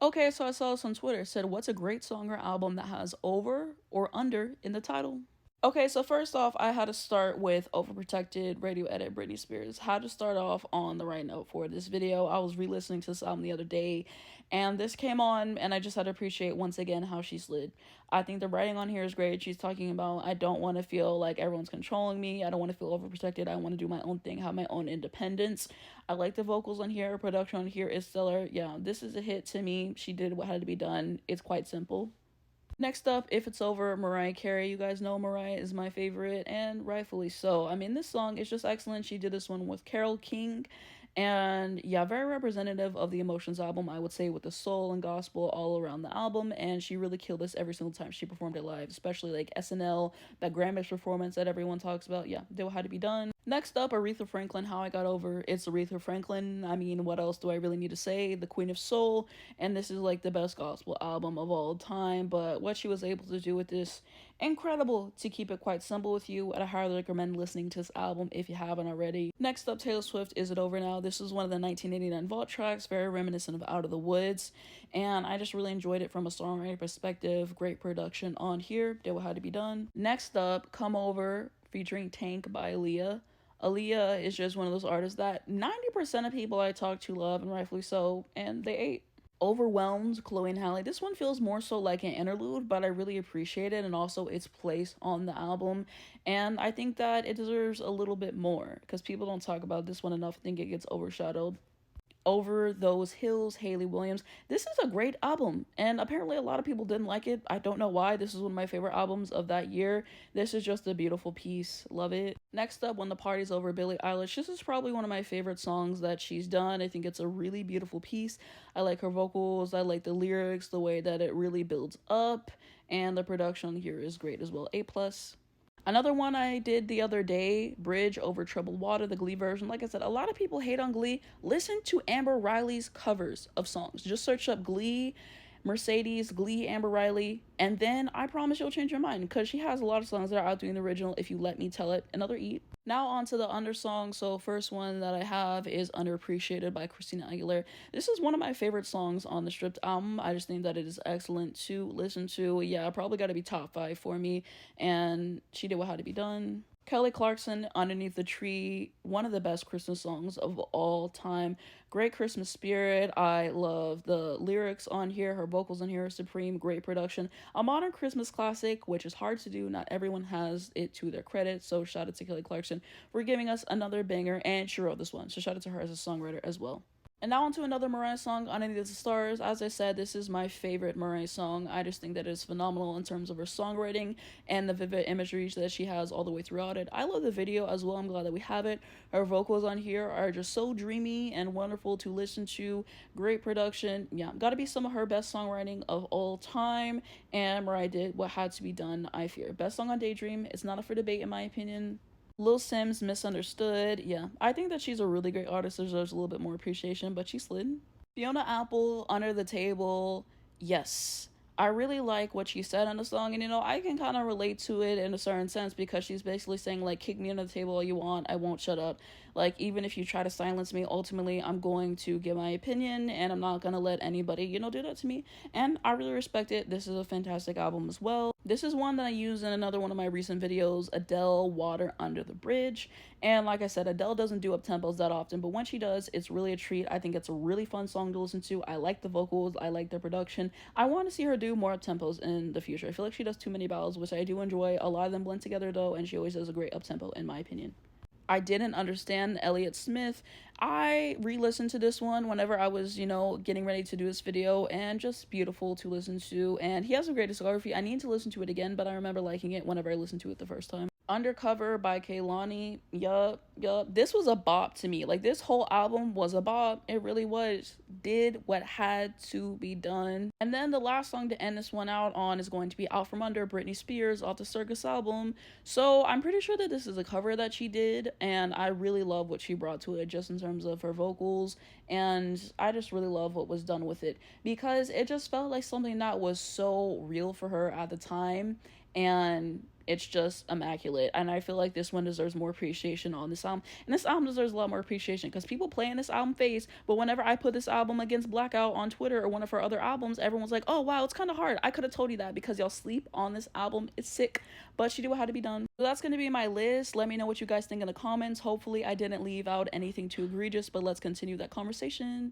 Okay, so I saw this on Twitter. It said, what's a great song or album that has over or under in the title? Okay, so first off, I had to start with Overprotected, Radio Edit, Britney Spears. How to start off on the right note for this video. I was re-listening to this album the other day, and this came on, and I just had to appreciate once again how she slid. I think the writing on here is great. She's talking about, I don't want to feel like everyone's controlling me. I don't want to feel overprotected. I want to do my own thing, have my own independence. I like the vocals on here. Production on here is stellar. Yeah, this is a hit to me. She did what had to be done. It's quite simple. Next up, If It's Over, Mariah Carey. You guys know Mariah is my favorite, and rightfully so. I mean, this song is just excellent. She did this one with Carole King, and yeah, very representative of the Emotions album, I would say, with the soul and gospel all around the album, and she really killed this every single time she performed it live, especially like SNL, that Grammys performance that everyone talks about. Yeah, did what had to be done. Next up, Aretha Franklin, How I Got Over. It's Aretha Franklin. I mean, what else do I really need to say? The Queen of Soul, and this is like the best gospel album of all time, but what she was able to do with this, incredible. To keep it quite simple with you, I highly recommend listening to this album if you haven't already. Next up, Taylor Swift, Is It Over Now? This is one of the 1989 Vault tracks, very reminiscent of Out of the Woods, and I just really enjoyed it from a songwriting perspective. Great production on here, did what had to be done. Next up, Come Over, featuring Tank by Aaliyah. Aaliyah is just one of those artists that 90% of people I talk to love, and rightfully so, and they ate. Overwhelmed, Chloexhalle. This one feels more so like an interlude, but I really appreciate it, and also its place on the album. And I think that it deserves a little bit more because people don't talk about this one enough. I think it gets overshadowed. Over Those Hills, Hayley Williams. This is a great album, and apparently a lot of people didn't like it. I don't know why. This is one of my favorite albums of that year. This is just a beautiful piece. Love it. Next up, When the Party's Over, Billieeilish. This is probably one of my favorite songs that she's done. I think it's a really beautiful piece. I like her vocals. I like the lyrics, the way that it really builds up, and the production here is great as well. A+. Another one I did the other day, Bridge Over Troubled Water, the Glee version. Like I said, a lot of people hate on Glee. Listen to Amber Riley's covers of songs. Just search up Glee, Mercedes, Glee, Amber Riley, and then I promise you'll change your mind because she has a lot of songs that are outdoing the original, if you let me tell it. Another eat. Now on to the under song. So first one that I have is Underappreciated by Christinaaguilera. This is one of my favorite songs on the Stripped album. I just think that it is excellent to listen to. Yeah, probably got to be top 5 for me, and she did what had to be done. Kellyclarkson, Underneath the Tree, one of the best Christmas songs of all time. Great Christmas spirit. I love the lyrics on here. Her vocals on here are supreme. Great production. A modern Christmas classic, which is hard to do. Not everyone has it to their credit. So shout out to Kellyclarkson for giving us another banger. And she wrote this one. So shout out to her as a songwriter as well. And now onto another Mariah song, Underneath the Stars. As I said, this is my favorite Mariah song. I just think that it's phenomenal in terms of her songwriting and the vivid imagery that she has all the way throughout it. I love the video as well. I'm glad that we have it. Her vocals on here are just so dreamy and wonderful to listen to. Great production. Yeah, gotta be some of her best songwriting of all time. And Mariah did what had to be done, I fear. Best song on Daydream. It's not up for debate in my opinion. Littlesims, Misunderstood. Yeah, I think that she's a really great artist. Deserves a little bit more appreciation, but she slid. Fionaapple, Under the Table. Yes, I really like what she said on the song, and I can kind of relate to it in a certain sense because she's basically saying, like, kick me under the table all you want, I won't shut up. Like, even if you try to silence me, ultimately I'm going to give my opinion, and I'm not gonna let anybody, do that to me. And I really respect it. This is a fantastic album as well. This is one that I use in another one of my recent videos, Adele, Water Under the Bridge. And like I said, Adele doesn't do up tempos that often, but when she does, it's really a treat. I think it's a really fun song to listen to. I like the vocals, I like the production. I want to see her do more up tempos in the future. I feel like she does too many ballads, which I do enjoy. A lot of them blend together though, and she always does a great up tempo in my opinion. I didn't understand Elliott Smith. I re-listened to this one whenever I was, getting ready to do this video, and just beautiful to listen to. And he has a great discography. I need to listen to it again, but I remember liking it whenever I listened to it the first time. Undercover by Kehlani. Yup. This was a bop to me. Like, this whole album was a bop. It really was. Did what had to be done. And then the last song to end this one out on is going to be Out From Under, Britney Spears, off the Circus album. So I'm pretty sure that this is a cover that she did, and I really love what she brought to it just in terms of her vocals, and I just really love what was done with it because it just felt like something that was so real for her at the time. And It's just immaculate, and I feel like this one deserves more appreciation on this album. And this album deserves a lot more appreciation because people playing this album face, but whenever I put this album against Blackout on Twitter or one of her other albums, everyone's like, oh wow, it's kind of hard. I could have told you that because y'all sleep on this album. It's sick, but she did what had to be done. So that's going to be my list. Let me know what you guys think in the comments. Hopefully I didn't leave out anything too egregious, but let's continue that conversation.